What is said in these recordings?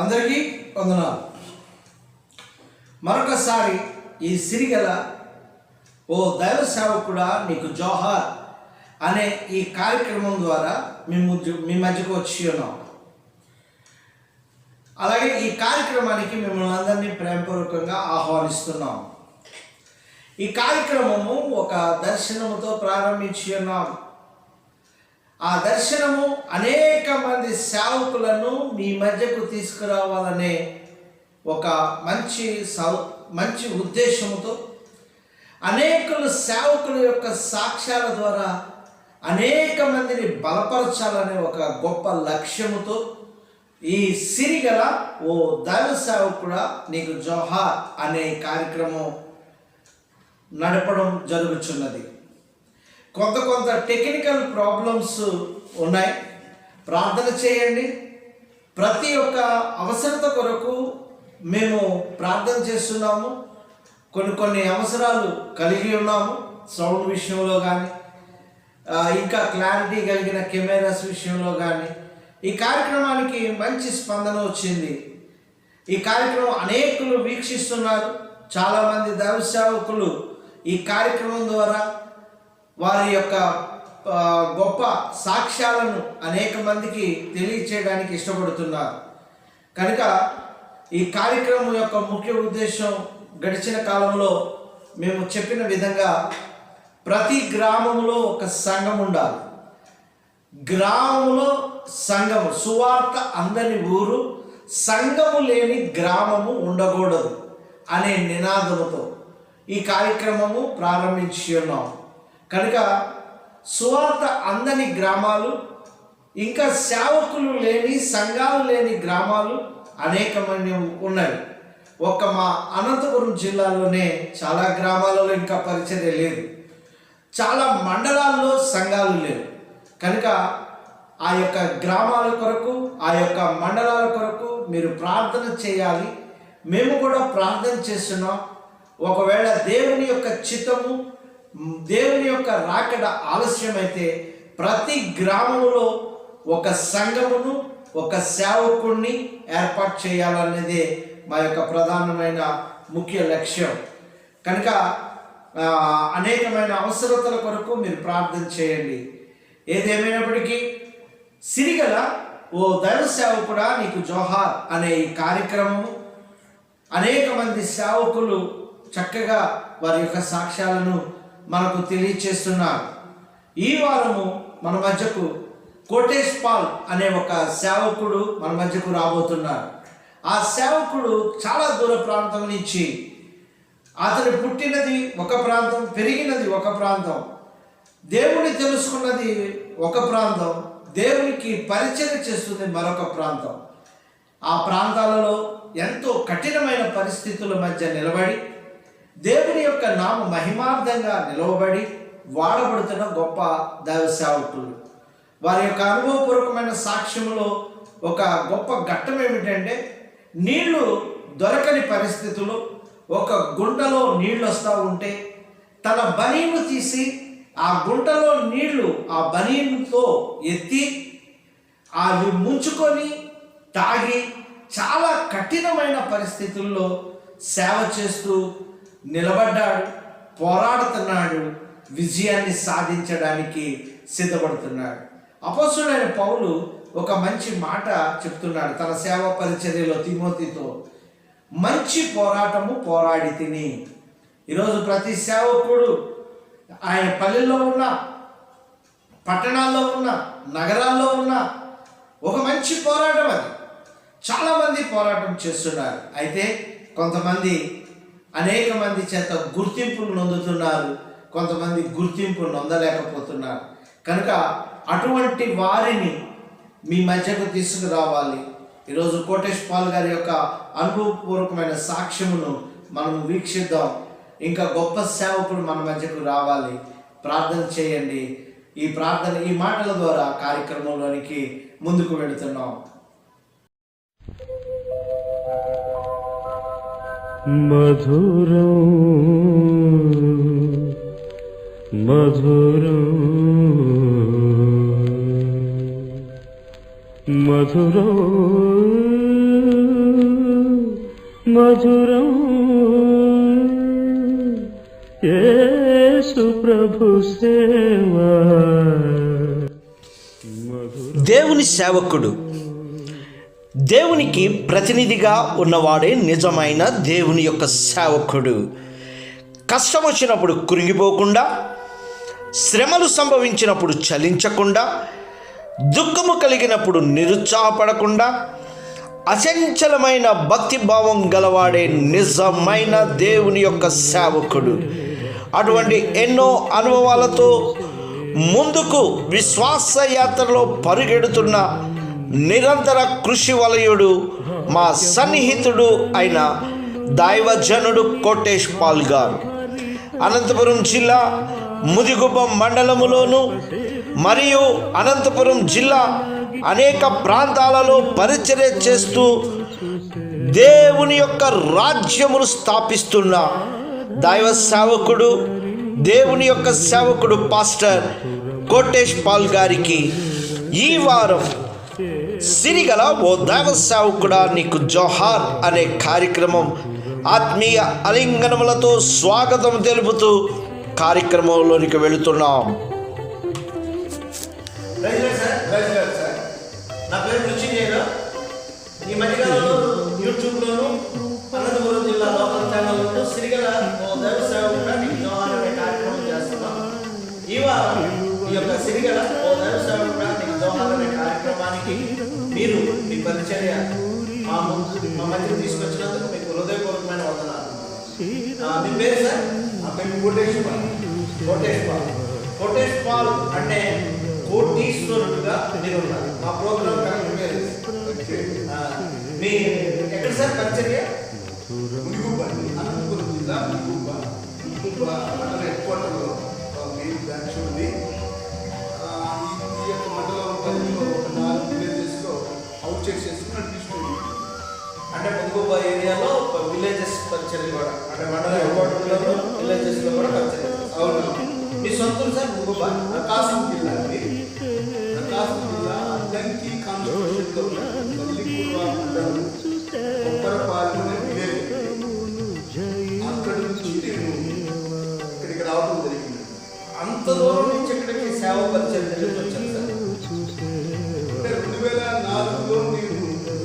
అందరికీ వందనాలు. మరొకసారి ఈ సిరిగల ఓ దైవ సేవకుడా నీకు జోహార్ అనే ఈ కార్యక్రమం ద్వారా మీ మధ్యకు వచ్చి ఉన్నాం. అలాగే ఈ కార్యక్రమానికి మిమ్మల్ని అందరినీ ప్రేమపూర్వకంగా ఆహ్వానిస్తున్నాం. ఈ కార్యక్రమము ఒక దర్శనముతో ప్రారంభించి ఉన్నాం. ఆ దర్శనము అనేక మంది సేవకులను మీ మధ్యకు తీసుకురావాలనే ఒక మంచి ఉద్దేశంతో, అనేకులు సేవకుల యొక్క సాక్ష్యాల ద్వారా అనేక మందిని బలపరచాలనే ఒక గొప్ప లక్ష్యముతో ఈ సిరిగల ఓ దైవ సేవకుడా నీకు జోహార్ అనే కార్యక్రమం నడపడం జరుగుతున్నది. కొంత టెక్నికల్ ప్రాబ్లమ్స్ ఉన్నాయి. ప్రార్థన చేయండి. ప్రతి ఒక్క అవసరత కొరకు మేము ప్రార్థన చేస్తున్నాము. కొన్ని అవసరాలు కలిగి ఉన్నాము. సౌండ్ విషయంలో కానీ, ఇంకా క్లారిటీ కలిగిన కెమెరాస్ విషయంలో కానీ ఈ కార్యక్రమానికి మంచి స్పందన వచ్చింది. ఈ కార్యక్రమం అనేకులు వీక్షిస్తున్నారు. చాలామంది దైవ సేవకులు ఈ కార్యక్రమం ద్వారా వారి యొక్క గొప్ప సాక్ష్యాలను అనేక మందికి తెలియచేయడానికి ఇష్టపడుతున్నారు. కనుక ఈ కార్యక్రమం యొక్క ముఖ్య ఉద్దేశం, గడిచిన కాలంలో మేము చెప్పిన విధంగా ప్రతి గ్రామంలో ఒక సంఘం ఉండాలి. గ్రామంలో సంఘము, సువార్త అందని ఊరు, సంఘము లేని గ్రామము ఉండకూడదు అనే నినాదముతో ఈ కార్యక్రమము ప్రారంభించి ఉన్నాం. కనుక సువార్త అందని గ్రామాలు, ఇంకా సేవకులు లేని, సంఘాలు లేని గ్రామాలు అనేకమంది ఉన్నాయి. మా అనంతపురం జిల్లాలోనే చాలా గ్రామాలలో ఇంకా పరిచర్య లేదు. చాలా మండలాల్లో సంఘాలు లేవు. కనుక ఆ యొక్క గ్రామాల కొరకు, ఆ యొక్క మండలాల కొరకు మీరు ప్రార్థన చేయాలి. మేము కూడా ప్రార్థన చేస్తున్నాం. ఒకవేళ దేవుని యొక్క చిత్తము, దేవుని యొక్క రాకడ ఆలస్యమైతే ప్రతి గ్రామంలో ఒక సంఘమును, ఒక సేవకుడిని ఏర్పాటు చేయాలనేదే మా యొక్క ప్రధానమైన ముఖ్య లక్ష్యం. కనుక అనేకమైన అవసరతల కొరకు మీరు ప్రార్థన చేయండి. ఏదేమైనప్పటికీ సిరిగల ఓ దైవ సేవకుడా నీకు జోహార్ అనే ఈ కార్యక్రమము అనేక మంది సేవకులు చక్కగా వారి యొక్క సాక్ష్యాలను మనకు తెలియచేస్తున్నారు. ఈ వారము మన మధ్యకు కోటేష్ పాల్ అనే ఒక సేవకుడు మన మధ్యకు రాబోతున్నారు. ఆ సేవకుడు చాలా దూర ప్రాంతం నుంచి, అతను పుట్టినది ఒక ప్రాంతం, పెరిగినది ఒక ప్రాంతం, దేవుని తెలుసుకున్నది ఒక ప్రాంతం, దేవునికి పరిచయం చేస్తుంది మరొక ప్రాంతం. ఆ ప్రాంతాలలో ఎంతో కఠినమైన పరిస్థితుల మధ్య నిలబడి దేవుని యొక్క నామ మహిమార్థంగా నిలవబడి వాడబడుతున్న గొప్ప దైవ సేవకులు. వారి యొక్క అనుభవపూర్వకమైన సాక్ష్యంలో ఒక గొప్ప ఘట్టం ఏమిటంటే, నీళ్లు దొరకని పరిస్థితుల్లో ఒక గుంటలో నీళ్లు వస్తూ ఉంటే తన బనీను తీసి ఆ గుంటలో నీళ్లు ఆ బనీనుతో ఎత్తి అవి ముంచుకొని తాగి చాలా కఠినమైన పరిస్థితుల్లో సేవ చేస్తూ నిలబడ్డాడు, పోరాడుతున్నాడు, విజయాన్ని సాధించడానికి సిద్ధపడుతున్నాడు. అపోస్తలుడైన పౌలు ఒక మంచి మాట చెప్తున్నాడు తన సేవ పరిచర్యలో తిమోతితో, మంచి పోరాటము పోరాడి తిని. ఈరోజు ప్రతి సేవకుడు ఆయన పల్లెల్లో ఉన్న, పట్టణాల్లో ఉన్న, నగరాల్లో ఉన్న ఒక మంచి పోరాటం అది. చాలామంది పోరాటం చేస్తున్నారు. అయితే కొంతమంది అనేక మంది చేత గుర్తింపును నొందుతున్నారు, కొంతమంది గుర్తింపు నొందలేకపోతున్నారు. కనుక అటువంటి వారిని మీ మధ్యకు తీసుకురావాలి. ఈరోజు కోటేష్ పాల్ గారి యొక్క అనుభవపూర్వకమైన సాక్ష్యమును మనం వీక్షిద్దాం. ఇంకా గొప్ప సేవకుడు మన మధ్యకు రావాలి. ప్రార్థన చేయండి. ఈ మాటల ద్వారా కార్యక్రమంలోనికి ముందుకు వెళుతున్నాం. మధురం మధురం మధురం మధురం యేసు ప్రభు సేవా. దేవుని సేవకుడు దేవునికి ప్రతినిధిగా ఉన్నవాడే నిజమైన దేవుని యొక్క సేవకుడు. కష్టం వచ్చినప్పుడు కృంగిపోకుండా, శ్రమలు సంభవించినప్పుడు చలించకుండా, దుఃఖము కలిగినప్పుడు నిరుత్సాహపడకుండా, అచంచలమైన భక్తిభావం గలవాడే నిజమైన దేవుని యొక్క సేవకుడు. అటువంటి ఎన్నో అనుభవాలతో ముందుకు విశ్వాస యాత్రలో పరుగెడుతున్న నిరంతర కృషి వలయుడు మా సన్నిహితుడు అయిన దైవజనుడు కోటేష్ పాల్ గారు అనంతపురం జిల్లా ముదిగుబ్బ మండలములోను మరియు అనంతపురం జిల్లా అనేక ప్రాంతాలలో పరిచర్య చేస్తూ దేవుని యొక్క రాజ్యమును స్థాపిస్తున్న దైవ సేవకుడు, దేవుని యొక్క సేవకుడు పాస్టర్ కోటేష్ పాల్ గారికి ఈ వారం సిరిగల ఓ దైవ సేవకుడా నీకు జోహార్ అనే కార్యక్రమం ఆత్మీయ అలింగనములతో స్వాగతం తెలుపుతూ కార్యక్రమంలోనికి వెళుతున్నాం. నా పేరు రుచిజేరా. ఈ మధ్యకాలంలో యూట్యూబ్లోను అనంతపురం జిల్లా లోకల్ ఛానల్లో సిరిగల ఓ దైవ సేవకుడా నీకు జోహార్ అనే కార్యక్రమం చేస్తున్నాం. ఈ వారం ఈ యొక్క సిరిగల ఓ దైవ సేవకుడా నీకు జోహార్ అనే కార్యక్రమానికి మీరు మీ పరిచర్య మా మధ్యకు తీసుకొచ్చినందుకు మీకు హృదయపూర్వకమైన వందనాలు. మీ పేరు సార్? నా పేరు కోటేష్ పాల్. కోటేష్ పాల్ అంటే కోటీశ్వరుడుగా మీరు ఉన్నారు. మా ప్రోగ్రామ్ కరెక్ట్ పేరు. మీ ఎక్కడ సార్ పరిచర్య? అనంతపురం జిల్లా ముదిగుబ్బ మండల హెడ్ క్వార్టర్లో మెయిన్ బ్రాంచ్ ఉంది. ఈ యొక్క మండలం పరిధిలో ఒక 4 విలేజెస్లో అవుట్ చేసేసి నడిపిస్తుంది. అంటే ముదిగుబ్బ ఏరియాలో విలేజెస్ పరిచర్య కూడా, అంటే మండల హెడ్ క్వార్టర్లో విలేజెస్లో కూడా పరిచర్య. అవును. మీ సొంతం సార్ ముదిగుబ్బ? ప్రకాశం జిల్లా అండి. ప్రకాశం జిల్లా అద్దంకి కాన్స్టిట్యూషన్లో తల్లిపూర్వ మండలం కొప్పరపాలెం అనే విలేజ్. అక్కడి నుంచి నేను ఇక్కడికి రావడం జరిగింది. అంత దూరం నుంచి ఇక్కడికి సేవ పరిచయం వచ్చాను సార్. అంటే 2004లో నేను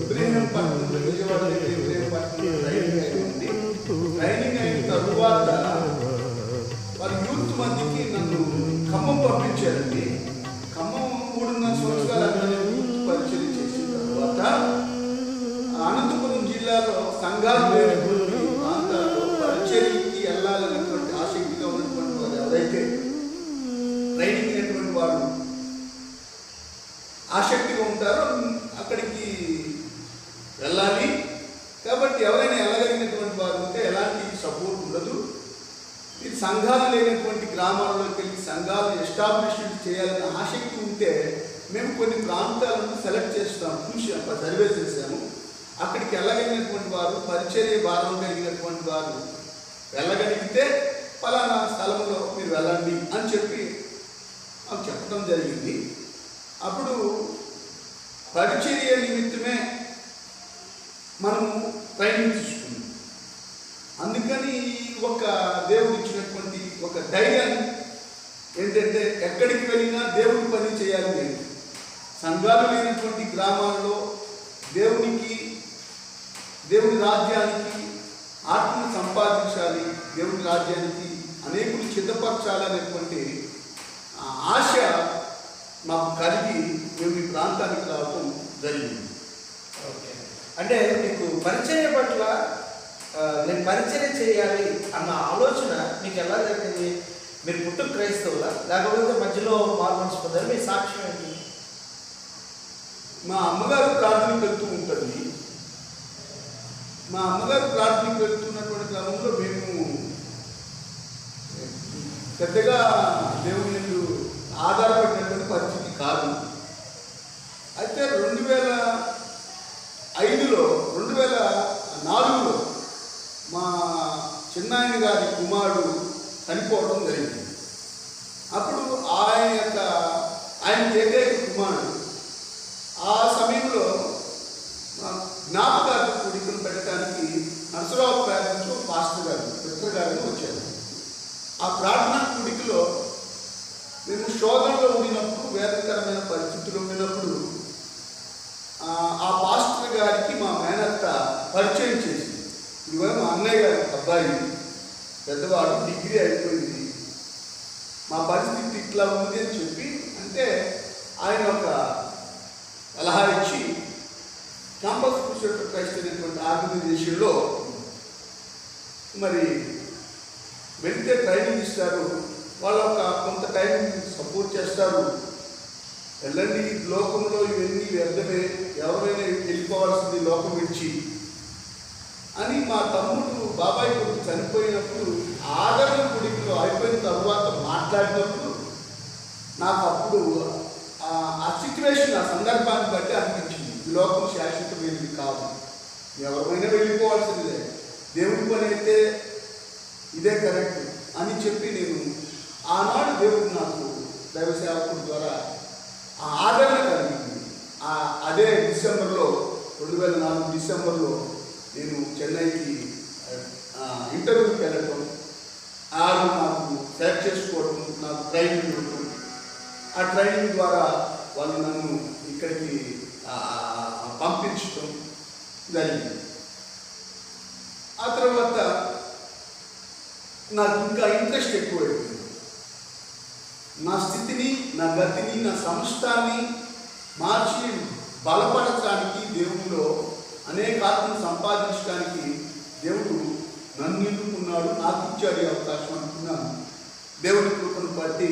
ఇబ్రహీంపట్నం, విజయవాడ దగ్గర ఇబ్రహీంపట్నంలో ట్రైనింగ్ అయిన తరువాత వారి యూత్ మధ్యకి నన్ను ఖమ్మం పంపించారండి. ఖమ్మం 3.5 సంవత్సరాలు అక్కడ యూత్ పరిచయం చేసిన తర్వాత అనంతపురం జిల్లాలో సంఘాలు లేనటువంటి ప్రాంతాల్లో పరిచర్యకి వెళ్ళాలనేటువంటి ఆసక్తిగా ఉన్నటువంటి వారు ఎవరైతే ట్రైనింగ్ అయినటువంటి వారు ఆసక్తిగా ఉంటారో అక్కడికి వెళ్ళాలి. కాబట్టి ఎవరైనా వెళ్ళగలిగినటువంటి వారు ఉంటే ఎలాంటి సపోర్ట్ ఉండదు. ఇది సంఘాలు లేనటువంటి గ్రామాల్లోకి వెళ్ళి సంఘాలు ఎస్టాబ్లిష్మెంట్ చేయాలని ఆసక్తి ఉంటే మేము కొన్ని ప్రాంతాలను సెలెక్ట్ చేస్తాము. చూసాము, సర్వే చేసాము. అక్కడికి వెళ్ళగలిగినటువంటి వారు, పరిచర్య భారం కలిగినటువంటి వారు వెళ్ళగలిగితే ఫలానా స్థలంలో మీరు వెళ్ళండి అని చెప్పి మాకు చెప్పడం జరిగింది. అప్పుడు పరిచర్య నిమిత్తమే మనము ట్రైనింగ్ తీసుకున్నాం. అందుకని ఒక దేవుడు ఇచ్చినటువంటి ఒక ధైర్యాన్ని ఏంటంటే ఎక్కడికి వెళ్ళినా దేవుడి పని చేయాలి. నేను సంఘాలు లేనటువంటి గ్రామాల్లో దేవుని రాజ్యానికి ఆత్మను సంపాదించాలి, దేవుని రాజ్యానికి అనేకులు సిద్ధపరచాలనేటువంటి ఆశ మాకు కలిగి మేము ఈ ప్రాంతానికి రావడం జరిగింది. ఓకే. అంటే మీకు పరిచర్య పట్ల నేను పరిచర్య చేయాలి అన్న ఆలోచన మీకు ఎలా జరిగింది? మీరు పుట్టు క్రైస్తవులా లేకపోతే మధ్యలో మార్మన్స్ పొందారు? మీ సాక్ష్యం ఏంటి? మా అమ్మగారు ప్రార్థనకు వెళ్తూ ఉంటుంది. మా అమ్మగారు ప్రార్థనకు వెళ్తున్నటువంటి క్రమంలో మేము పెద్దగా దేవుని యందు ఆధారపడినటువంటి పరిస్థితి కాదు. అయితే 2004లో మా చిన్నాయన గారి కుమారుడు చనిపోవడం జరిగింది. అప్పుడు ఆయన ఏకైక కుమారుడు. ఆ సమయంలో జ్ఞాపకార్థ కూడికను పెట్టడానికి అబ్బాయి పెద్దవాడు డిగ్రీ అయిపోయింది, మా పరిస్థితి ఇట్లా ఉంది అని చెప్పి అంటే ఆయన ఒక సలహా ఇచ్చి క్యాంపస్ క్రూసేడ్ ఫర్ క్రైస్ట్ అనేటువంటి ఆర్గనైజేషన్లో మరి వెళ్తే ట్రైనింగ్ ఇస్తారు, వాళ్ళ ఒక కొంత టైం సపోర్ట్ చేస్తారు. వెళ్ళండి, లోకంలో ఇవన్నీ వ్యర్థమే, ఎవరైనా వెళ్ళిపోవాల్సింది లోకం విడిచి అని మా తమ్ముడు బాబాయ్ కొడుకు చనిపోయినప్పుడు ఆదరణ గుడిలో అయిపోయిన తర్వాత మాట్లాడినప్పుడు నాకు అప్పుడు ఆ సిచ్యువేషన్, ఆ సందర్భాన్ని బట్టి అనిపించింది, ఈ లోకం శాశ్వతమైనది కాదు, ఎవరైనా వెళ్ళిపోవాల్సిందే, దేవుడి పని అయితే ఇదే కరెక్ట్ అని చెప్పి నేను ఆనాడు దేవుడు నాకు దైవ సేవకుడి ద్వారా ఆ ఆదరణ కలిగింది. అదే డిసెంబర్లో 2004 డిసెంబర్లో నేను చెన్నైకి ఇంటర్వ్యూకి వెళ్ళటం, నాకు సెలెక్ట్ చేసుకోవడం, నాకు ట్రైనింగ్ ఇవ్వటం, ఆ ట్రైనింగ్ ద్వారా వాళ్ళు నన్ను ఇక్కడికి పంపించటం జరిగింది. ఆ తర్వాత నాకు ఇంకా ఇంట్రెస్ట్ ఎక్కువైపోయింది. నా స్థితిని, నా గతిని, నా సంస్థాన్ని మార్చి బలపరచడానికి, దేవుడిలో అనేక ఆత్మను సంపాదించడానికి దేవుడు నన్ను ఎన్నుకున్నాడు, నాకు ఇచ్చాడు ఈ అవకాశం అనుకున్నాను. దేవుడి కృపను బట్టి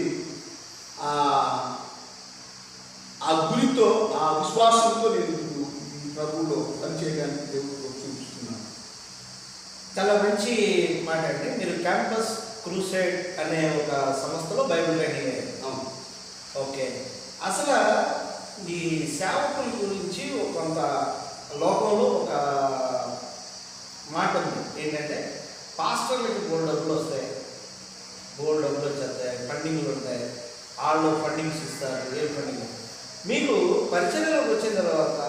ఆ గురితో, ఆ విశ్వాసంతో నేను ఈ ప్రభువులో పనిచేయడానికి దేవుడు చూపిస్తున్నాను. చాలా మంచి మాట అండి. మీరు క్యాంపస్ క్రూసేడ్ అనే ఒక సంస్థలో బైబిల్ ట్రైనింగ్ అయ్యారు. అవును. ఓకే, అసలు ఈ సేవకుల గురించి కొంత లోకంలో ఒక మాట ఉంది, ఏంటంటే పాస్టర్లకి బోల్డ్ డబ్బులు వస్తాయి, బోల్డ్ డబ్బులు వచ్చేస్తాయి, ఫండింగ్లు ఉంటాయి, వాళ్ళు ఫండింగ్స్ ఇస్తారు. ఏ ఫండింగ్? మీకు పరిచర్యలోకి వచ్చిన తర్వాత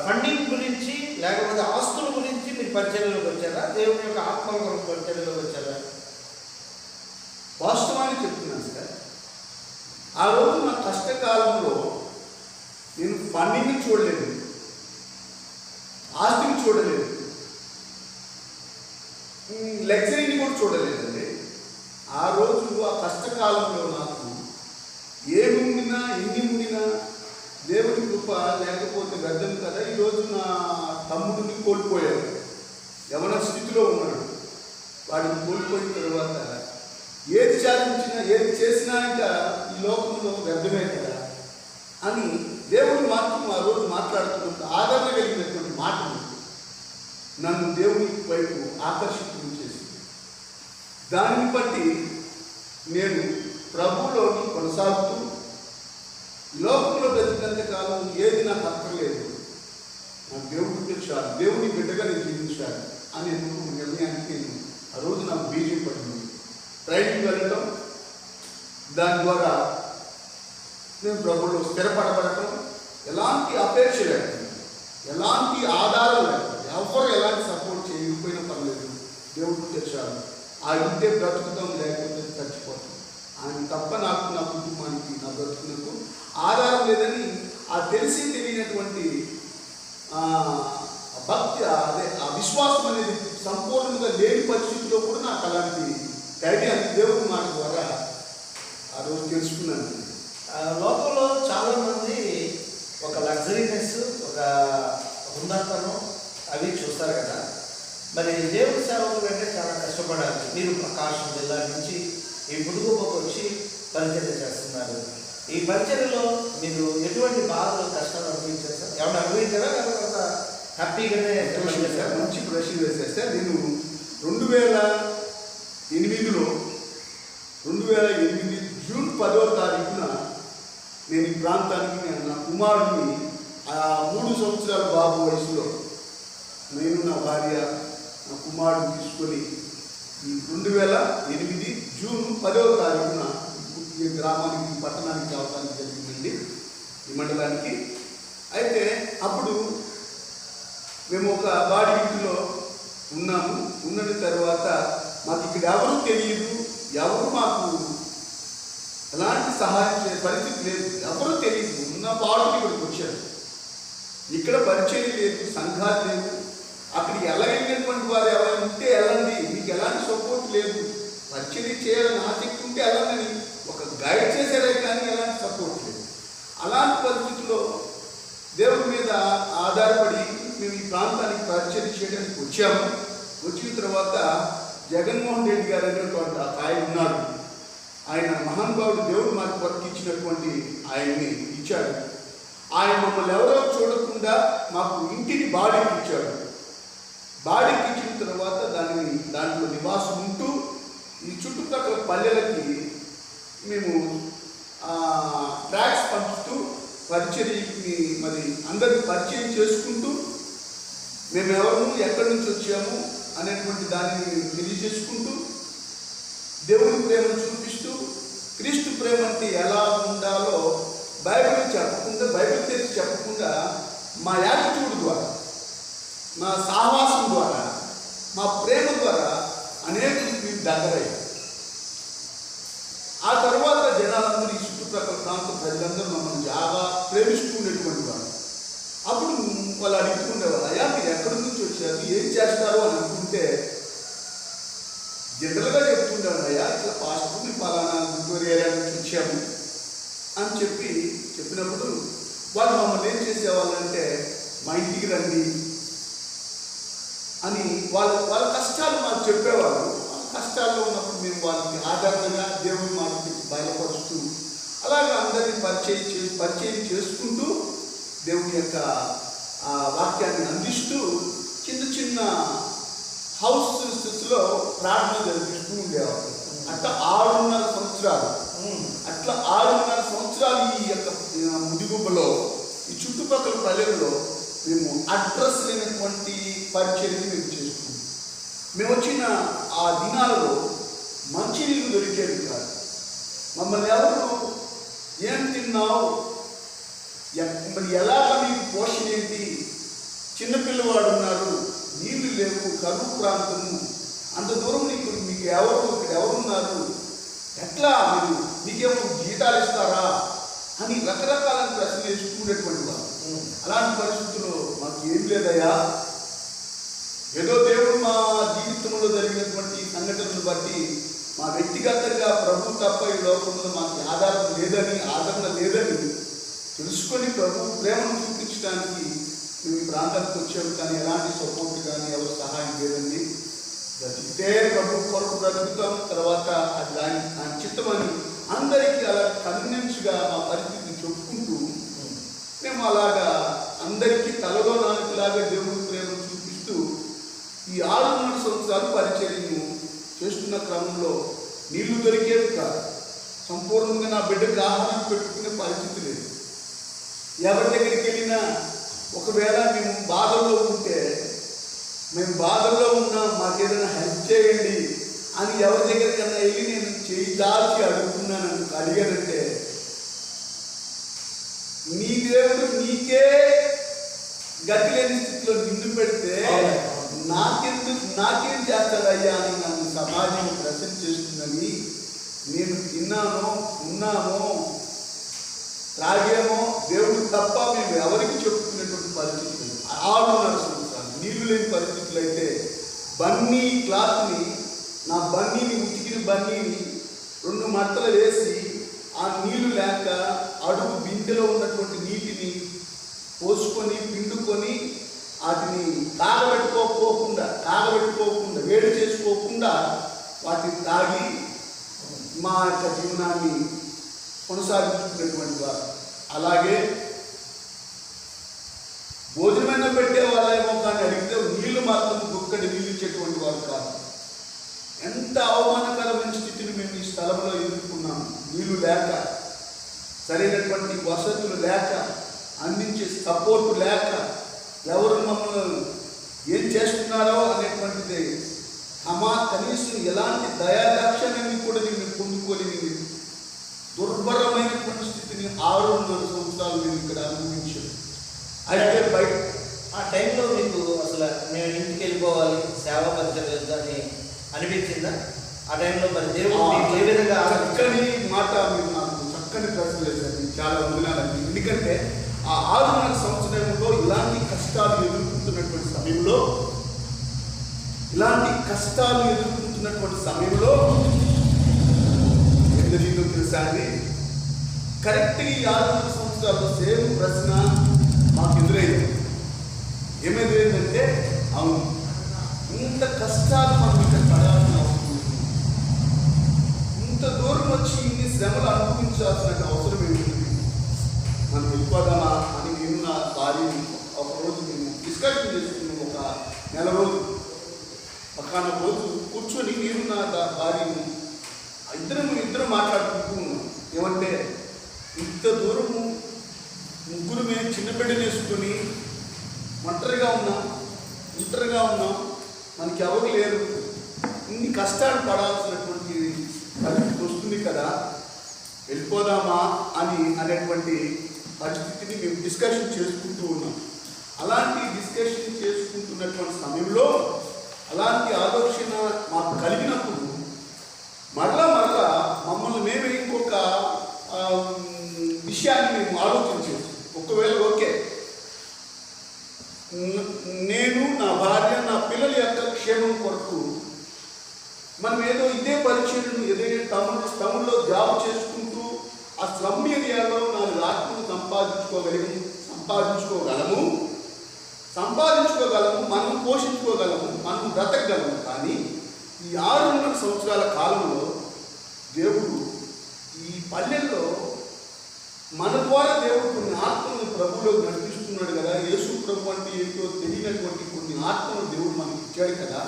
ఫండింగ్ గురించి లేకపోతే ఆస్తుల గురించి మీరు పరిచర్యలోకి వచ్చారా, దేవుని యొక్క ఆత్మ కొరకు పరిచర్యలోకి వచ్చారా? వాస్తవాన్ని చెప్తున్నాను సార్. ఆ రోజు నా కష్టకాలంలో నేను ఫండింగ్ని చూడలేదు, ఆస్తిని చూడలేదు, లగ్జరీని కూడా చూడలేదండి. ఆ రోజు ఆ కష్టకాలంలో నాకు ఏమి ఉండినా, ఎన్ని ఉండినా దేవుడి కృప లేకపోతే వ్యర్థం కదా. ఈరోజు నా తమ్ముడిని కోల్పోయాడు, యవన స్థితిలో ఉన్నాడు. వాడిని కోల్పోయిన తర్వాత ఏది సాధించినా, ఏది చేసినా ఇంకా ఈ లోకంలో వ్యర్థమే కదా అని దేవుడు మాత్రం ఆ రోజు మాట్లాడుతున్నప్పుడు ఆదరణ కలిగినటువంటి మాటలు నన్ను దేవుని వైపు ఆకర్షితం చేసింది. దాన్ని బట్టి నేను ప్రభువులోని కొనసాగుతూ లోకంలో బ్రతికినంత కాలం ఏది నాకు అక్కర్లేదు, నాకు దేవుడు తెలుసాడు, దేవుని బిడ్డగా నేను జీవించాలి అనే నిర్ణయానికి నేను ఆ రోజు నాకు బీజం పడింది. ట్రైనింగ్ వెళ్ళటం, దాని ద్వారా నేను ప్రభువులో స్థిరపడబడటం, ఎలాంటి అపేక్ష లేకుండా, ఎలాంటి ఆధారం లేకుండా, ఎవరు ఎలాంటి సపోర్ట్ చేయకపోయినా పర్లేదు, దేవుడు తెచ్చాడు. ఆ ఉంటే బ్రతుకుతాం, లేకపోతే చచ్చిపోతాం. ఆయన తప్ప నాకు, నా కుటుంబానికి, నా బ్రతుకులకు ఆధారం లేదని ఆ తెలిసి తెలియనటువంటి భక్తి, అదే ఆ విశ్వాసం అనేది సంపూర్ణంగా లేని పరిస్థితిలో కూడా నాకు అలాంటి ధైర్యాన్ని దేవుడి మాట ద్వారా ఆ రోజు తెలుసుకున్నాను. లోకంలో చాలామంది ఒక లగ్జరీనెస్, ఒక హుందాతనం అవి చూస్తారు కదా. మరి దేవుడి సేవకులు అంటే చాలా కష్టపడాలి. మీరు ప్రకాశం జిల్లా నుంచి ఈ బుడుగుపకు వచ్చి పరిచర్య చేస్తున్నారు. ఈ పరిచర్యలో మీరు ఎటువంటి బాధలు, కష్టాలు అనుభవించారు సార్? ఏమన్నా అనుభవించారా, లేకపోతే హ్యాపీగానే? మంచి ప్రశ్న వేసేస్తే నేను 2008లో 2008 జూన్ 10వ తారీఖున నేను ఈ ప్రాంతానికి నా కుమారుడిని 3 సంవత్సరాల బాబు వయసులో నేను, నా భార్య, నా కుమారుడిని తీసుకొని ఈ 2008 జూన్ 10వ తారీఖున ఈ గ్రామానికి, పట్టణానికి రావడానికి జరిగిందండి, ఈ మండలానికి. అయితే అప్పుడు మేము ఒక బాడీ ఇంటిలో ఉన్నాము. ఉన్న తర్వాత మాకు ఇక్కడ ఎవరు తెలియదు, ఎవరు మాకు ఎలాంటి సహాయం చేసే పరిస్థితి లేదు, ఎవరూ తెలియదు. ఉన్న పాటు ఇక్కడికి వచ్చారు. ఇక్కడ పరిచయం లేదు, సంఘాలు లేవు, అక్కడికి వెళ్ళగలిగినటువంటి వారు ఎవరైనా ఉంటే వెళ్ళండి, మీకు ఎలాంటి సపోర్ట్ లేదు, పరిచర్య చేయాలని ఆసక్తి ఉంటే వెళ్ళండి ఒక గైడ్ చేసేదే కానీ ఎలాంటి సపోర్ట్ లేదు. అలాంటి పరిస్థితుల్లో దేవుడి మీద ఆధారపడి మేము ఈ ప్రాంతానికి పరిచర్య చేయడానికి వచ్చాము. వచ్చిన తర్వాత జగన్మోహన్ రెడ్డి గారు అనేటువంటి ఆయన ఉన్నాడు. ఆయన మహానుభావుడు, దేవుడు మాకు వర్క్ ఇచ్చినటువంటి ఆయన్ని ఇచ్చాడు. ఆయన మమ్మల్ని ఎవరో చూడకుండా మాకు ఇంటిని బాడీకి ఇచ్చాడు. బాడీకి ఇచ్చిన తర్వాత దాంట్లో నివాసం ఉంటూ ఈ చుట్టుపక్కల పల్లెలకి మేము ట్రాక్స్ పంపుతూ పరిచర్యకి మరి అందరికి పరిచయం చేసుకుంటూ మేము ఎవరు ఎక్కడి నుంచి వచ్చాము అనేటువంటి దానిని తెలియజేసుకుంటూ దేవుని ప్రేమను చూపిస్తూ క్రీస్తు ప్రేమ అంటే ఎలా ఉండాలో బైబిల్ చెప్పకుండా, బైబిల్ తెరిచి చెప్పకుండా మా యాటిట్యూడ్ ద్వారా, మా సాహసం ద్వారా, మా ప్రేమ ద్వారా అనేకులకు మేము దగ్గరయ్యాం. ఆ తర్వాత జనాలందరూ ఈ చుట్టుప్రక్కల ప్రాంత ప్రజలందరూ మమ్మల్ని బాగా ప్రేమిస్తూ ఉండేటువంటి వారు. అప్పుడు వాళ్ళు అడుగుతుండేవారు, అయ్యా మీరు ఎక్కడి నుంచి వచ్చారు, ఏం చేస్తారు అని అనుకుంటే జనరల్గా చెప్తుండేవారు, అయ్యా ఇట్లా పాస్టర్ని పలానా గుంటూరు ఏరియా నుంచి వచ్చాము అని చెప్పినప్పుడు వాళ్ళు మమ్మల్ని ఏం చేసేవాళ్ళంటే మా ఇంటికి రండి అని వాళ్ళ కష్టాలు మాకు చెప్పేవాళ్ళు. కష్టాల్లో ఉన్నప్పుడు మేము వాళ్ళకి ఆధారంగా దేవుని మాటకి బయలుపరుస్తూ అలాగే అందరినీ పరిచయం చేసుకుంటూ దేవుని యొక్క వాక్యాన్ని అందిస్తూ చిన్న చిన్న హౌస్లో ప్రార్థన జరిపిస్తూ ఉండేవాళ్ళు. అట్లా 6.5 సంవత్సరాలు ఈ యొక్క ముదిగుబ్బలో ఈ చుట్టుపక్కల పల్లెల్లో మేము అడ్రస్ లేనటువంటి పరిచర్యని మేము చేసుకుంటాం. మేము వచ్చిన ఆ దినాలలో మంచినీళ్ళు దొరికేది కాదు. మమ్మల్ని ఎవరు ఏం తిన్నావు, మరి ఎలాగ మీకు పోషణ ఏంటి, చిన్నపిల్లవాడు ఉన్నారు, నీళ్లు లేవు, కరువు ప్రాంతము, అంత దూరం మీకు ఎవరున్నారు, ఎట్లా మీకేమో జీతాలు ఇస్తారా అని రకరకాల ప్రశ్నలు వేసుకునేటువంటి వారు. అలాంటి పరిస్థితుల్లో మాకు ఏం లేదయ్యా, ఏదో దేవుడు మా జీవితంలో జరిగినటువంటి సంఘటనలు బట్టి మా వ్యక్తిగతంగా ప్రభు తప్ప ఈ లోకంలో మాకు ఆదరణ లేదని తెలుసుకొని ప్రభు ప్రేమను చూపించడానికి మేము ఈ ప్రాంతానికి వచ్చాము. కానీ ఎలాంటి సపోర్ట్ కానీ ఎవరు సహాయం లేదండి. బ్రతికితే ప్రభు కొరకు బ్రతుకుతాం, తర్వాత అది దాని చిత్తమని అందరికీ అలా కన్విన్స్గా మా పరిస్థితిని చెప్పుకుంటూ మేము అలాగా అందరికీ తలలో నాలుగులాగా దేవుడి ప్రేమను చూపిస్తూ ఈ 6.5 సంవత్సరాలు పరిచర్యను చేస్తున్న క్రమంలో నీళ్లు దొరికేవి కాదు. సంపూర్ణంగా నా బిడ్డకు ఆహారం పెట్టుకునే పరిస్థితి లేదు. ఎవరి దగ్గరికి వెళ్ళినా ఒకవేళ మేము బాధల్లో ఉంటే, మేము బాధల్లో ఉన్నాం మాకేదైనా హెల్ప్ చేయండి అని ఎవరి దగ్గరికన్నా వెళ్ళి నేను చేయి దాల్చి అడిగానంటే నీ దేవుడు నీకే గతి లేని స్థితిలో నిన్ను పెడితే నాకేం చేస్తాడయ్యా అని నన్ను సమాజం ప్రశ్న చేస్తుందని నేను తిన్నానో ఉన్నామో త్రాగేమో దేవుడు తప్ప మేము ఎవరికి చెప్పుకునేటువంటి పరిస్థితులు. 6.5 సంవత్సరాలు నీళ్లు లేని పరిస్థితులు అయితే బన్నీ క్లాత్ని, నా బన్నీని, ఉతికిన బన్నీని 2 మడతలు వేసి ఆ నీళ్లు లేక అడుగు బిందెలో ఉన్నటువంటి నీటిని పోసుకొని పిండుకొని వాటిని కాగబెట్టుకోకుండా వేడి చేసుకోకుండా వాటిని తాగి మా యొక్క జీవనాన్ని కొనసాగించుకునేటువంటి వారు. అలాగే భోజనమైన పెట్టే వాళ్ళేమో కానీ అడిగితే నీళ్లు మాత్రం గుక్కడి నీళ్ళు ఇచ్చేటువంటి వారు కాదు. ఎంత అవమానకరమైన స్థితిని మేము ఈ స్థలంలో ఎదుర్కొన్నాము. నీళ్లు లేక, సరైనటువంటి వసతులు లేక, అందించే సపోర్టు లేక, ఎవరు మమ్మల్ని ఏం చేస్తున్నారో అనేటువంటిది కనీసం ఎలాంటి దయాదాక్షణ్యాన్ని కూడా నేను పొందుకోలేని దుర్భరమైనటువంటి స్థితిని 6.5 సంవత్సరాలు నేను ఇక్కడ అనుభవించాను. అయితే బయట ఆ టైంలో మీకు అసలు నేను ఇంటికి వెళ్ళిపోవాలి, సేవా పరిచయం అని అనిపించిందా? ఆ టైంలో మరి దేవుడు ఏ విధంగా చక్కని మాట మీరు నాకు చక్కని ప్రశ్న వేశారు. చాలా వందనాలండి. ఎందుకంటే ఆ 6.5 సంవత్సరంలో ఇలాంటి కష్టాలు ఎదుర్కొంటున్నటువంటి సమయంలో ఇలాంటి కష్టాలు ఎదుర్కొంటున్నటువంటి సమయంలో ఎంత జీవితం తెలుసా అండి? కరెక్ట్గా ఈ 600 సంవత్సరాల్లో సేమ్ ప్రశ్న మాకు ఎదురైంది. ఏమైందంటే, అవును, ఇంత కష్టాలు మనం ఇక్కడ పడాల్సిన అవసరం ఉంది, ఇంత దూరం వచ్చి ఇన్ని శ్రమలు అనుభవించాల్సిన అవసరం ఏమిటి, మనం వెళ్ళిపోదామా అని నేను నా భార్యని ఒకరోజు మేము డిస్కషన్ చేసుకున్నాం. ఒక నెల రోజు ఒక రోజు కూర్చొని నేను నా భార్యని ఇద్దరం మాట్లాడుకుంటూ ఉన్నాం. ఏమంటే, ఇంత దూరము ముగ్గురు మేము చిన్న బిడ్డలు వేసుకొని ఒంటరిగా ఉన్నాం, మనకి ఎవరు లేరు, ఇన్ని కష్టాలు పడాల్సినటువంటి పరిస్థితి వస్తుంది కదా, వెళ్ళిపోదామా అనేటువంటి పరిస్థితిని మేము డిస్కషన్ చేసుకుంటూ ఉన్నాం. అలాంటి డిస్కషన్ చేసుకుంటున్నటువంటి సమయంలో అలాంటి ఆలోచన మాకు కలిగినప్పుడు మరలా మమ్మల్ని మేమే ఇంకొక విషయాన్ని మేము ఆలోచించాము. ఒకవేళ ఓకే, నేను, నా భార్య, నా పిల్లల యొక్క క్షేమం కొరకు మనం ఏదో ఇదే పరిచయను ఏదైనా తమిళ్లో జాబ్ చేసుకుంటూ ఆ స్లమ్ ఏరియాలో 4 ఆత్మలు సంపాదించుకోగలము, మనం పోషించుకోగలము, మనం బ్రతకగలము. కానీ ఈ 600 సంవత్సరాల కాలంలో దేవుడు ఈ పల్లెల్లో మన ద్వారా దేవుడు కొన్ని ఆత్మలను ప్రభువులో నడిపిస్తున్నాడు కదా. యేసు ప్రభు అంటే ఏంటో తెలియనటువంటి కొన్ని ఆత్మలు దేవుడు మనకి ఇచ్చాడు కదా.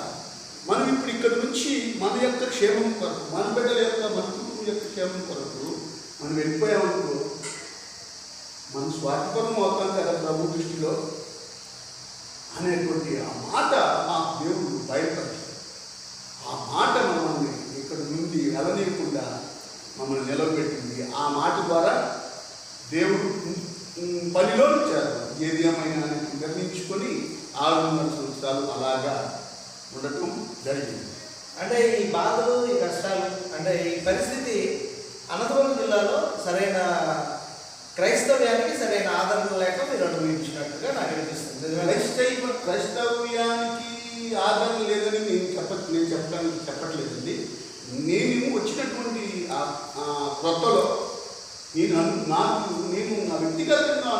మనం ఇప్పుడు ఇక్కడ నుంచి మన యొక్క క్షేమం కొరకు, మన బిడ్డల యొక్క, మన కుటుంబం యొక్క క్షేమం కొరకు మనం వెళ్ళిపోయామనుకో, మనం స్వార్థపరం అవుతాం కదా ప్రభు దృష్టిలో అనేటువంటి ఆ మాట మా దేవుడు బయటపరిచాడు. ఆ మాట మమ్మల్ని ఇక్కడ నుండి వెళ్ళనీయకుండా మమ్మల్ని నిలబెట్టింది. ఆ మాట ద్వారా దేవుడు పనిలో ఇచ్చారు. ఏది ఏమైనా నిర్ణయించుకొని 600 సంవత్సరాలు అలాగా ఉండటం జరిగింది. అంటే ఈ బాధలు, ఈ కష్టాలు, అంటే ఈ పరిస్థితి అనంతపురం జిల్లాలో సరైన క్రైస్తవ్యానికి సరైన ఆదరణ లేక మీరు అనుభవించినట్టుగా నాకు అనిపిస్తుంది. క్రైస్తవ్యానికి ఆదరణ లేదని నేను చెప్పట్లేదండి. నేను వచ్చినటువంటి క్రొత్తలో నేను నా వ్యక్తిగతంగా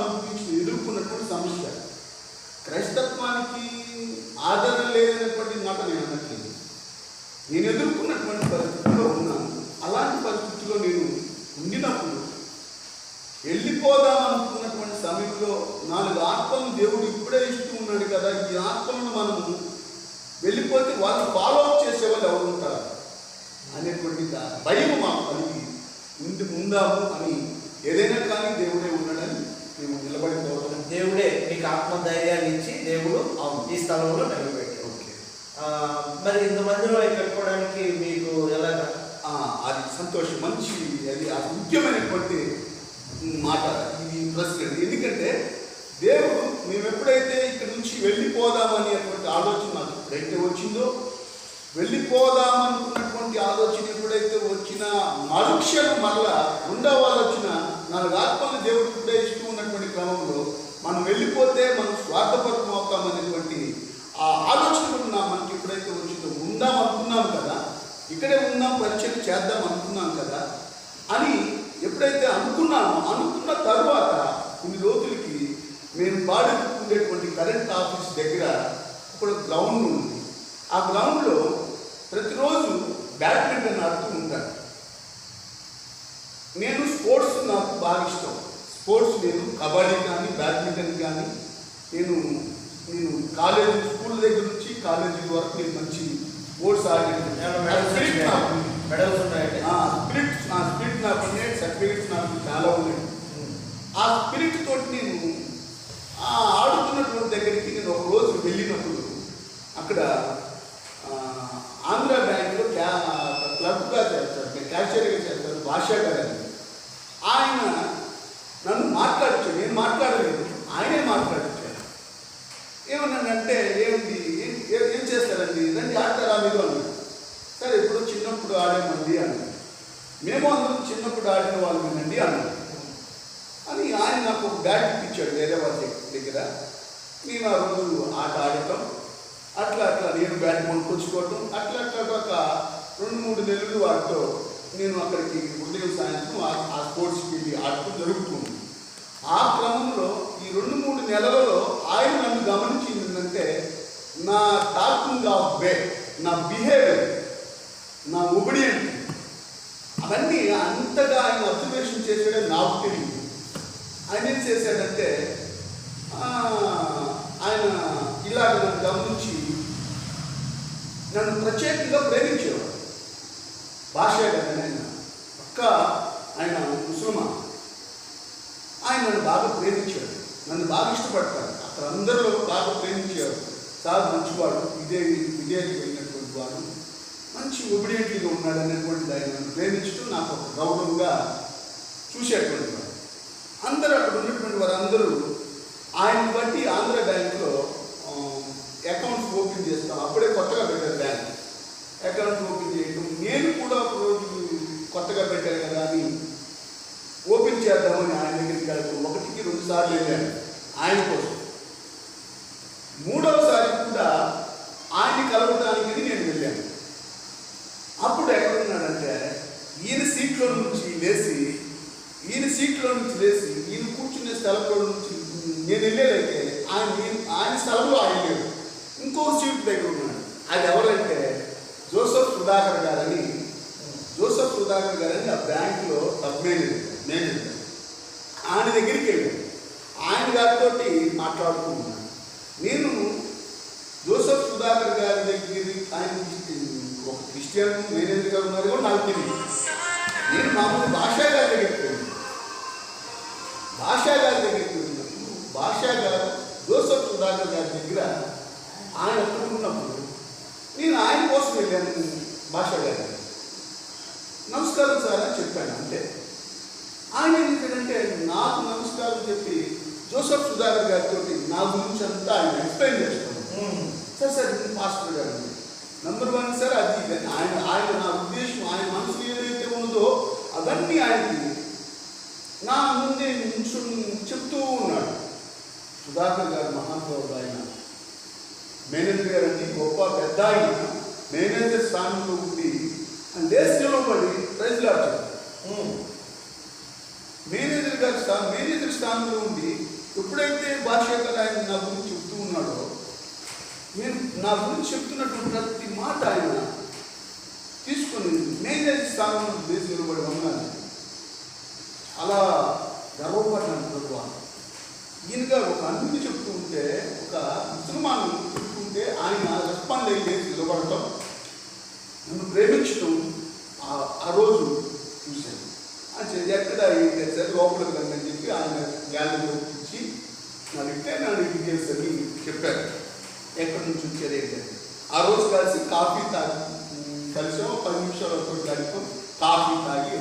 ఎదుర్కొన్నటువంటి సమస్య, క్రైస్తత్వానికి ఆదరణ లేదనేటువంటి మాట నేను అనట్లేదు. నేను ఎదుర్కొన్నటువంటి పరిస్థితిలో ఉన్నాను. అలాంటి పరిస్థితిలో నేను ఉండినప్పుడు వెళ్ళిపోదామనుకున్నటువంటి సమయంలో 4 ఆత్మలను దేవుడు ఇప్పుడే ఇస్తూ ఉన్నాడు కదా. ఈ ఆత్మలను మనము వెళ్ళిపోతే వాళ్ళు ఫాలో అప్ చేసేవాళ్ళు ఎవరు ఉంటారు అనేటువంటి భయం మాకు కలిగి ఉందాము అని, ఏదైనా కానీ దేవుడే ఉన్నాడని మేము నిలబడిపోవడం. దేవుడే మీకు ఆత్మధైర్యాన్ని ఇచ్చి దేవుడు ఈ స్థలంలో నిలబెట్టాడు. ఓకే, మరి ఇంతమందిలో కట్టుకోవడానికి మీకు ఎలాగా? అది సంతోషం, మంచి, అది ముఖ్యమైనటువంటి మాట ఇది ప్రశ్న. ఎందుకంటే దేవుడు మేము ఎప్పుడైతే ఇక్కడ నుంచి వెళ్ళిపోదామని అటువంటి ఆలోచన నాకు ఎప్పుడైతే వచ్చిందో, వెళ్ళిపోదామనుకున్నటువంటి ఆలోచన ఎప్పుడైతే వచ్చిన మరుక్షణం మరలా రెండవ ఆలోచన 4 ఆత్మలు దేవుడు ఇప్పుడే ఇస్తూ ఉన్నటువంటి క్రమంలో మనం వెళ్ళిపోతే మనం స్వార్థపరం అవుతామనేటువంటి ఆ ఆలోచన కూడా మనకి ఎప్పుడైతే వచ్చిందో, ఉందాం అనుకున్నాం కదా, ఇక్కడే ఉందాం, పరిచయం చేద్దాం అనుకున్నాం కదా అని ఎప్పుడైతే అనుకున్న తర్వాత కొన్ని రోజులకి మేము ఉండేటువంటి కరెంట్ ఆఫీస్ దగ్గర ఒక గ్రౌండ్ ఉంది. ఆ గ్రౌండ్లో ప్రతిరోజు బ్యాడ్మింటన్ ఆడుతూ ఉంటాను. నేను స్పోర్ట్స్ నాకు బాగా ఇష్టం. స్పోర్ట్స్ నేను కబడ్డీ కానీ, బ్యాడ్మింటన్ కానీ, నేను స్కూల్ దగ్గర నుంచి కాలేజీ వరకు నేను మంచి స్పోర్ట్స్ ఆడాను. స్పిరిట్ నాకు ఉన్నాయి, సర్టిఫికెట్స్ నాకు చాలా ఉన్నాయి. ఆ స్పిరిట్ తోటి నేను ఆడుతున్నటువంటి దగ్గరికి నేను ఒక రోజు వెళ్ళినప్పుడు అక్కడ ఆంధ్ర బ్యాంకులో క్లబ్గా చేస్తారు, క్యాషియర్గా చేస్తారు, భాషా గారు. ఆయన నన్ను మాట్లాడించాడు, నేను మాట్లాడలేదు, ఆయనే మాట్లాడించాడు. ఏమన్నానంటే, ఏం చేస్తారండి, రండి ఆడతారా మీరు అన్నాడు. సరే, ఎప్పుడు చిన్నప్పుడు ఆడేమండి అన్నాడు. మేము అందరం చిన్నప్పుడు ఆడిన వాళ్ళమేనండి అన్నాడు. అని ఆయన నాకు ఒక బ్యాట్ ఇప్పించాడు వేరే వాళ్ళ దగ్గర. మేము ఆ రోజు ఆట ఆడటం, అట్లా నేను బ్యాట్ కొనుక్కొచ్చుకోవటం అట్లా ఒక 2-3 నెలలు వాటితో నేను అక్కడికి ఉదయం సాయంత్రం ఆ స్పోర్ట్స్కి వెళ్ళి ఆడటం జరుగుతుంది. ఆ క్రమంలో ఈ 2-3 నెలలలో ఆయన నన్ను గమనించింది ఏంటంటే నా టాకింగ్ ఆఫ్ వే, నా బిహేవియర్, నా ఒబిడియంట్, అవన్నీ అంతగా ఆయన అబ్జర్వేషన్ చేసాడని నాకు తెలియదు. ఆయన ఏం చేశాడంటే ఆయన ఇలాగ నన్ను గమనించి నన్ను ప్రత్యేకంగా ప్రేమించేవాడు. భాష గారు ఆయన ముసల్మా, ఆయన నన్ను బాగా ప్రేమించాడు, నన్ను బాగా ఇష్టపడతాడు. అక్కడ అందరిలో బాగా ప్రేమించాడు. చాలా మంచివాడు, విదేశీ వెళ్ళినటువంటి వాడు, మంచి ఒబిడియంట్గా ఉన్నాడు అనేటువంటి ఆయన నన్ను ప్రేమించడం నాకు ఒక గౌరవంగా చూసేటువంటి వాడు. అందరూ అక్కడ ఉన్నటువంటి వారందరూ ఆయన బట్టి ఆంధ్ర బ్యాంకులో అకౌంట్స్ ఓపెన్ చేస్తాం. అప్పుడే కొత్తగా పెట్టారు బ్యాంక్. అకౌంట్స్ ఓపెన్ చేయడం నేను కూడా ఒక రోజు కొత్తగా పెట్టాను కదా అని ఓపెన్ చేద్దామని ఆయన దగ్గరికి వెళ్తాం. 1-2 సార్లు వెళ్ళాను ఆయన కోసం. 3వసారి కూడా ఆయన్ని కలవడానికి నేను వెళ్ళాను. అప్పుడు ఎక్కడున్నాడంటే ఈయన సీట్లో నుంచి లేచి ఈయన కూర్చునే స్థలంలో నుంచి నేను వెళ్ళేదైతే ఆయన స్థలంలో ఆయన లేడు, ఇంకో సీట్ దగ్గర ఉన్నాడు. అది ఎవరంటే జోసెఫ్ సుధాకర్ గారని ఆ బ్యాంకులో సబ్ మేనేజర్. ఆయన దగ్గరికి వెళ్ళాను. ఆయన గారితో మాట్లాడుతున్నాను. నేను జోసెఫ్ సుధాకర్ గారి దగ్గర ఆయన ఒక క్రిస్టియన్ మేనేజర్ గారు ఉన్నారు కూడా నాకు తెలియదు. నేను మామూలు భాషా గారి దగ్గరికి వెళ్ళినప్పుడు భాషా గారు జోసెఫ్ సుధాకర్ గారి దగ్గర ఆయన ఒప్పుకున్నప్పుడు నేను ఆయన కోసం వెళ్ళాను. భాషా గారు నమస్కారం సార్ అని చెప్పాను. అంటే ఆయన ఏం చేశాడంటే నాకు నమస్కారం చెప్పి జోసెఫ్ సుధాకర్ గారితో నా గురించి అంతా ఆయన ఎక్స్ప్లెయిన్ చేస్తాను. సార్ పాస్టర్ గారు #1 సార్ అది ఆయన నా ఉద్దేశం, ఆయన మనసులో ఏదైతే ఉందో అవన్నీ ఆయనకి నా ముందే చెప్తూ ఉన్నాడు. సుధాకర్ గారు మహానుభావుడు, ఆయన మేనేజర్ గారు అంటే గొప్ప పెద్ద ఆయన మేనేజర్ స్థానంలో ఉండి దేశంలో పడి ప్రజలాడు. మేనేజర్ స్థానంలో ఉండి ఎప్పుడైతే భాషగా ఆయన నా గురించి చెప్తూ ఉన్నాడో నేను నా గురించి చెప్తున్నటువంటి ప్రతి మాట ఆయన తీసుకొని మేనేజర్ స్థానంలో దేశంలో పడి ఉన్నాను. చాలా గర్వపడ్డాను. ప్రభువా, ఈయనగా ఒక అన్ని చెప్తూ ఉంటే, ఒక ముసల్మాన్ చెప్తుంటే ఆయన రెస్పాండ్ అయ్యి నిలబడటం, నన్ను ప్రేమించడం ఆ రోజు చూశాను. అంటే ఎక్కడ సరే లోపలికి రండి చెప్పి ఆయన గ్యాలరీలో ఇచ్చి నా డీటెయిల్స్ అని చెప్పారు. ఎక్కడి నుంచి వచ్చారు ఏంటంటే ఆ రోజు కలిసి కాఫీ తాగి కలిసాం. 10 నిమిషాలతో గడిపాం, కాఫీ తాగి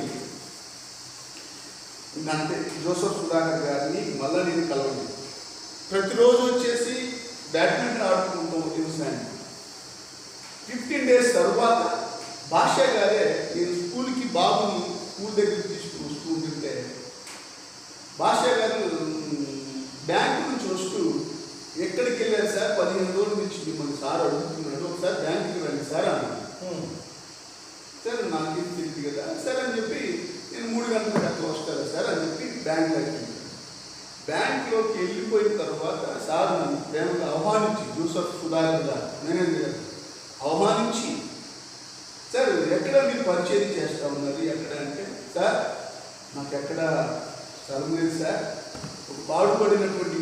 అంటే జోసెఫ్ సుధాకర్ గారిని మళ్ళీ నేను కలవలేదు. ప్రతిరోజు వచ్చేసి బ్యాడ్మింటన్ ఆడుకుంటాం వ్యవసాయం. 15 డేస్ తర్వాత భాషా గారే నేను స్కూల్కి బాబుని స్కూల్ దగ్గరికి తీసుకుని వస్తూ ఉంటుంటే భాషా గారు బ్యాంకు నుంచి వస్తూ ఎక్కడికి వెళ్ళారు సార్, 15 రోజుల నుంచి మిమ్మల్ని సార్ అడుగుతున్నాడు, ఒకసారి బ్యాంకుకి రండి సార్ అన్నాడు. సార్ నాకేం తెలియదు కదా సార్ అని చెప్పి నేను 3 గంటలకు అట్లా వస్తాను సార్ అని చెప్పి బ్యాంకులోకి వెళ్ళిపోయిన తర్వాత సార్ నన్ను ప్రేమగా ఆహ్వానించి జోసెఫ్ సుధాకర్ గారు మేనేజర్ గారు ఆహ్వానించి, సార్ ఎక్కడ మీరు పరిచయం చేస్తూ ఉన్నారు ఎక్కడ అంటే, సార్ నాకు ఎక్కడ స్థలం లేదు సార్, ఒక పాడుపడినటువంటి